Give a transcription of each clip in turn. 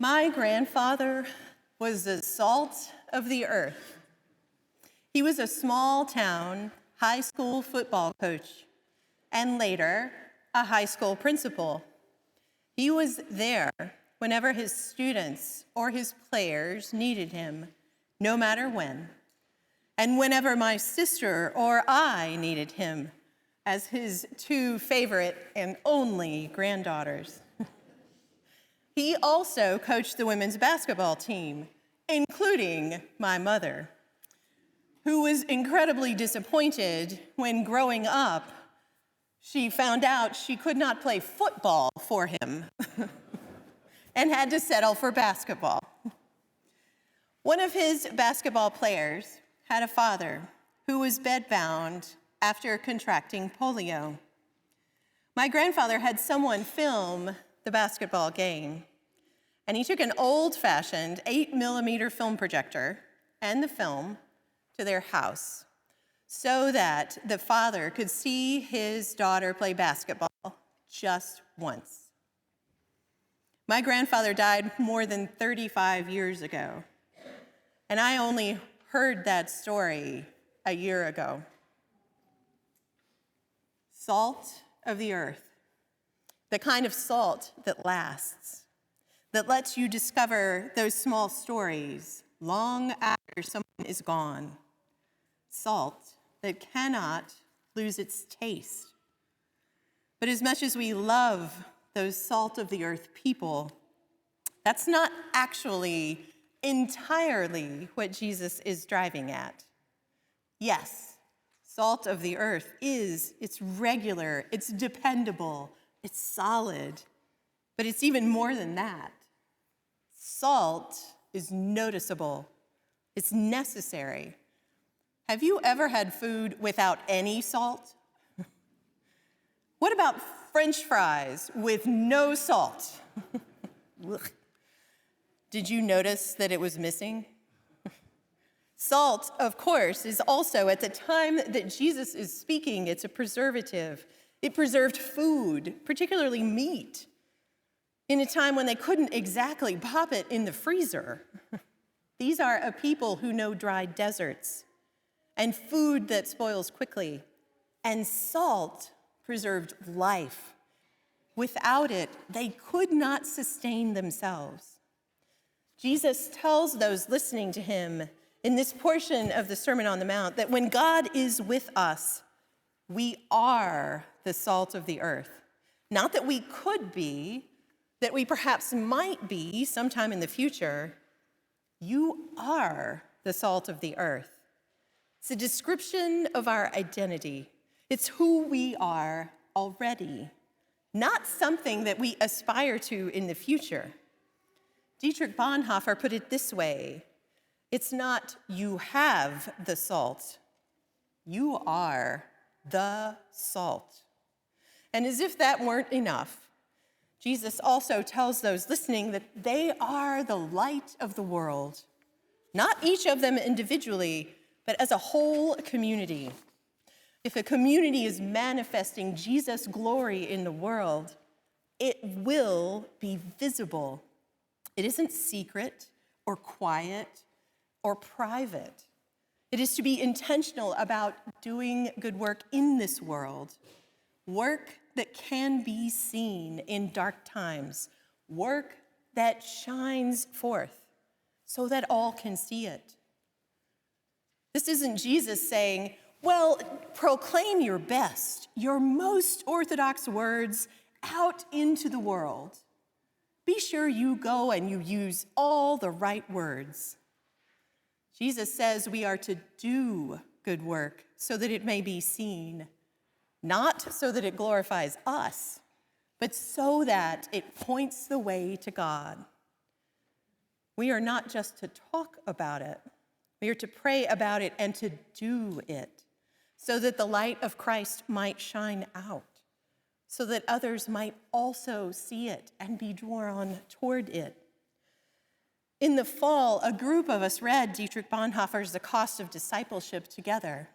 My grandfather was the salt of the earth. He was a small town high school football coach and later a high school principal. He was there whenever his students or his players needed him, no matter when, and whenever my sister or I needed him as his two favorite and only granddaughters. He also coached the women's basketball team, including my mother, who was incredibly disappointed when growing up, she found out she could not play football for him and had to settle for basketball. One of his basketball players had a father who was bedbound after contracting polio. My grandfather had someone film the basketball game, and he took an old-fashioned 8mm film projector and the film to their house so that the father could see his daughter play basketball just once. My grandfather died more than 35 years ago, and I only heard that story a year ago. Salt of the earth, the kind of salt that lasts, that lets you discover those small stories long after someone is gone. Salt that cannot lose its taste. But as much as we love those salt of the earth people, that's not actually entirely what Jesus is driving at. Yes, salt of the earth it's regular, it's dependable, it's solid, but it's even more than that. Salt is noticeable, it's necessary. Have you ever had food without any salt? What about French fries with no salt? Did you notice that it was missing? Salt, of course, is also, at the time that Jesus is speaking, it's a preservative. It preserved food, particularly meat, in a time when they couldn't exactly pop it in the freezer. These are a people who know dry deserts and food that spoils quickly. And salt preserved life. Without it, they could not sustain themselves. Jesus tells those listening to him in this portion of the Sermon on the Mount that when God is with us, we are the salt of the earth. Not that we could be, that we perhaps might be sometime in the future. You are the salt of the earth. It's a description of our identity. It's who we are already, not something that we aspire to in the future. Dietrich Bonhoeffer put it this way: it's not you have the salt, you are the salt. And as if that weren't enough, Jesus also tells those listening that they are the light of the world, not each of them individually, but as a whole community. If a community is manifesting Jesus' glory in the world, it will be visible. It isn't secret or quiet or private. It is to be intentional about doing good work in this world, work that can be seen in dark times, work that shines forth so that all can see it. This isn't Jesus saying, well, proclaim your best, your most orthodox words out into the world. Be sure you go and you use all the right words. Jesus says we are to do good work so that it may be seen, not so that it glorifies us, but so that it points the way to God. We are not just to talk about it. We are to pray about it and to do it so that the light of Christ might shine out, so that others might also see it and be drawn toward it. In the fall, a group of us read Dietrich Bonhoeffer's The Cost of Discipleship together.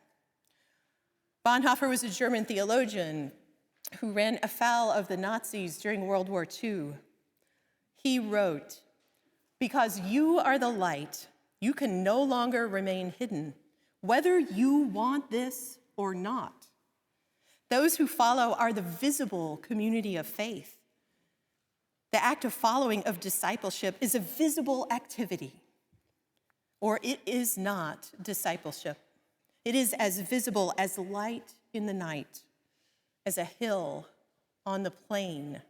Bonhoeffer was a German theologian who ran afoul of the Nazis during World War II. He wrote, Because you are the light, you can no longer remain hidden, whether you want this or not. Those who follow are the visible community of faith. The act of following, of discipleship, is a visible activity, or it is not discipleship. It is as visible as light in the night, as a hill on the plain.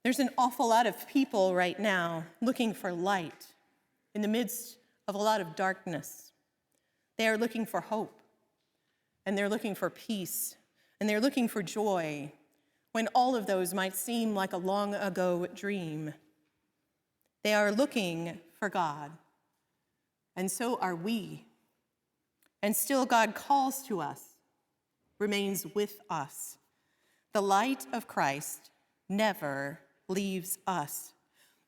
There's an awful lot of people right now looking for light in the midst of a lot of darkness. They are looking for hope, and they're looking for peace, and they're looking for joy, when all of those might seem like a long ago dream. They are looking for God, and so are we. And still God calls to us, remains with us. The light of Christ never leaves us.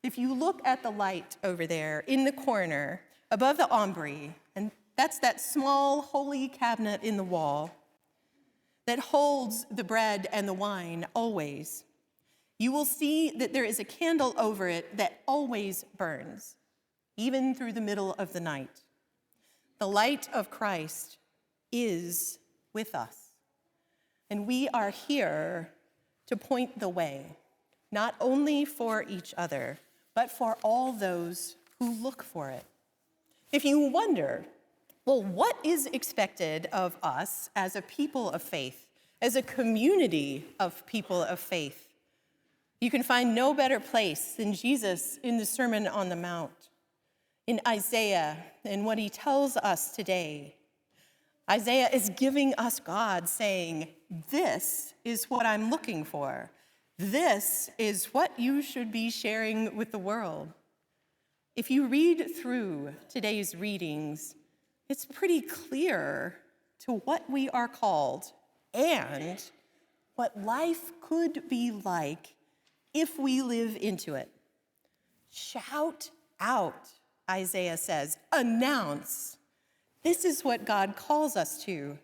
If you look at the light over there in the corner above the aumbrey, and that's that small holy cabinet in the wall that holds the bread and the wine always, you will see that there is a candle over it that always burns, even through the middle of the night. The light of Christ is with us, and we are here to point the way, not only for each other, but for all those who look for it. If you wonder, well, what is expected of us as a people of faith, as a community of people of faith? You can find no better place than Jesus in the Sermon on the Mount, in Isaiah, and what he tells us today. Isaiah is giving us God, saying, this is what I'm looking for. This is what you should be sharing with the world. If you read through today's readings, it's pretty clear to what we are called and what life could be like if we live into it. Shout out, Isaiah says, announce. This is what God calls us to,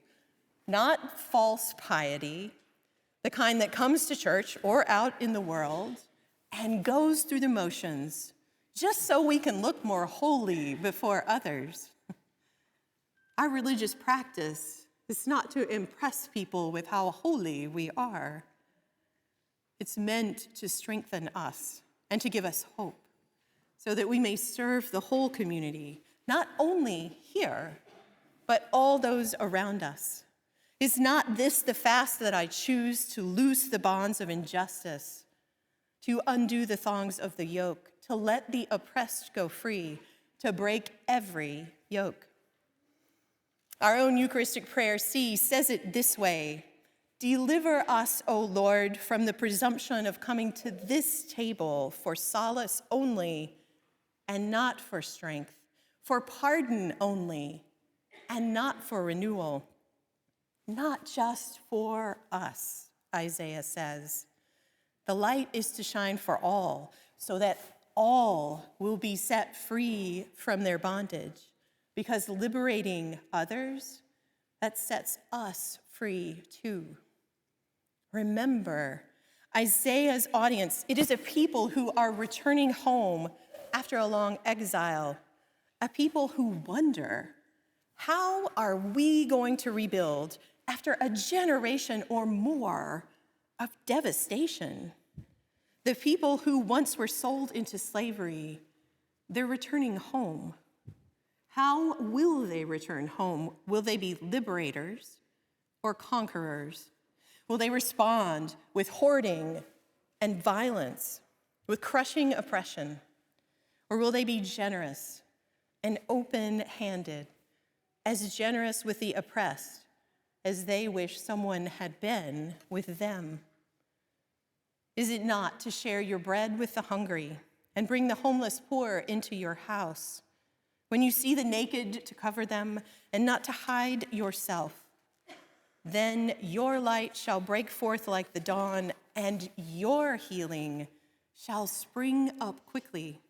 not false piety, the kind that comes to church or out in the world and goes through the motions just so we can look more holy before others. Our religious practice is not to impress people with how holy we are. It's meant to strengthen us and to give us hope so that we may serve the whole community, not only here, but all those around us. Is not this the fast that I choose, to loose the bonds of injustice, to undo the thongs of the yoke, to let the oppressed go free, to break every yoke? Our own Eucharistic prayer, C, says it this way: deliver us, O Lord, from the presumption of coming to this table for solace only and not for strength, for pardon only and not for renewal. Not just for us, Isaiah says. The light is to shine for all, so that all will be set free from their bondage, because liberating others, that sets us free too. Remember, Isaiah's audience, it is a people who are returning home after a long exile, a people who wonder, how are we going to rebuild after a generation or more of devastation? The people who once were sold into slavery, they're returning home. How will they return home? Will they be liberators or conquerors? Will they respond with hoarding and violence, with crushing oppression? Or will they be generous and open-handed, as generous with the oppressed as they wish someone had been with them? Is it not to share your bread with the hungry and bring the homeless poor into your house? When you see the naked, to cover them and not to hide yourself? Then your light shall break forth like the dawn, and your healing shall spring up quickly.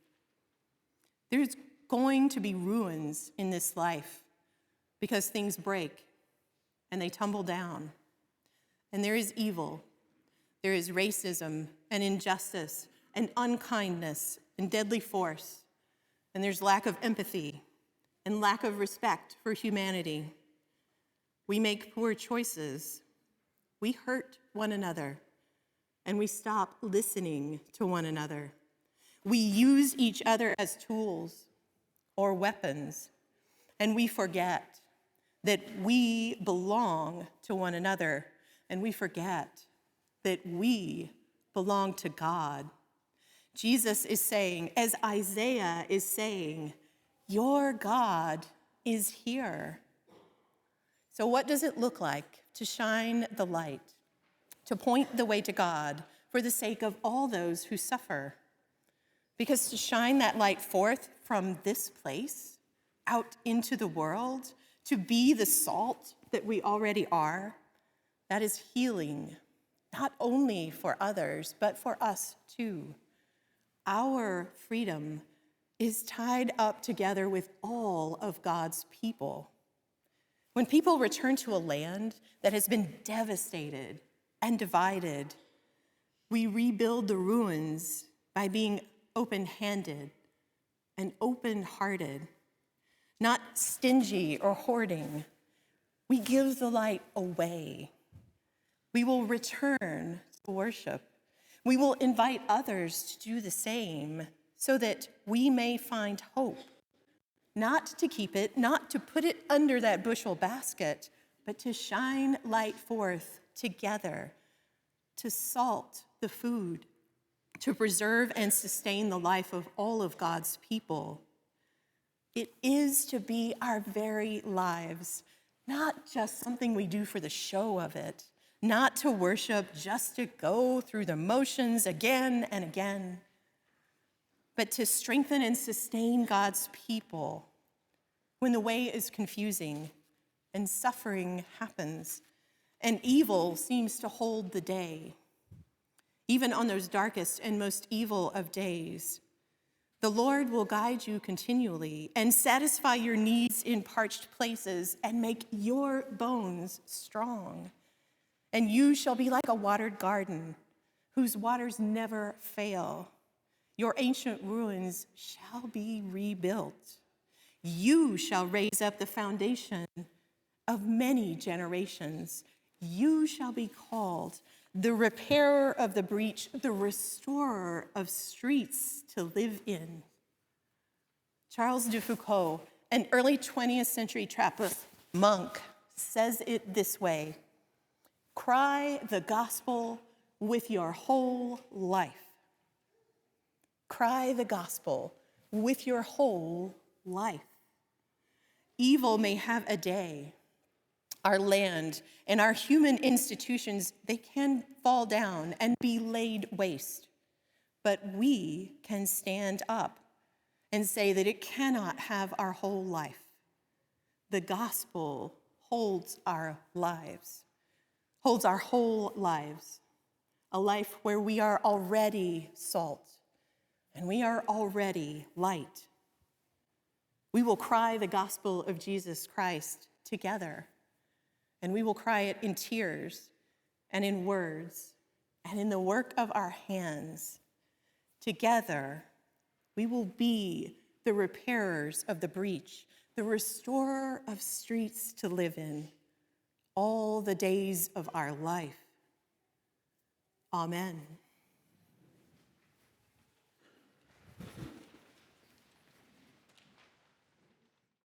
There's going to be ruins in this life because things break and they tumble down. And there is evil, there is racism and injustice and unkindness and deadly force. And there's lack of empathy and lack of respect for humanity. We make poor choices. We hurt one another, and we stop listening to one another. We use each other as tools or weapons, and we forget that we belong to one another, and we forget that we belong to God. Jesus is saying, as Isaiah is saying, your God is here. So what does it look like to shine the light, to point the way to God for the sake of all those who suffer? Because to shine that light forth from this place out into the world, to be the salt that we already are, that is healing, not only for others, but for us too. Our freedom is tied up together with all of God's people. When people return to a land that has been devastated and divided, we rebuild the ruins by being open-handed and open-hearted, not stingy or hoarding. We give the light away. We will return to worship. We will invite others to do the same so that we may find hope, not to keep it, not to put it under that bushel basket, but to shine light forth together, to salt the food, to preserve and sustain the life of all of God's people. It is to be our very lives, not just something we do for the show of it, not to worship just to go through the motions again and again, but to strengthen and sustain God's people when the way is confusing and suffering happens and evil seems to hold the day. Even on those darkest and most evil of days, the Lord will guide you continually and satisfy your needs in parched places and make your bones strong. And you shall be like a watered garden whose waters never fail. Your ancient ruins shall be rebuilt. You shall raise up the foundation of many generations. You shall be called the repairer of the breach, the restorer of streets to live in. Charles de Foucault, an early 20th century Trappist monk, says it this way: cry the gospel with your whole life. Cry the gospel with your whole life. Evil may have a day. Our land and our human institutions, they can fall down and be laid waste. But we can stand up and say that it cannot have our whole life. The gospel holds our lives, holds our whole lives, a life where we are already salt and we are already light. We will cry the gospel of Jesus Christ together, and we will cry it in tears and in words and in the work of our hands. Together, we will be the repairers of the breach, the restorer of streets to live in, all the days of our life. Amen.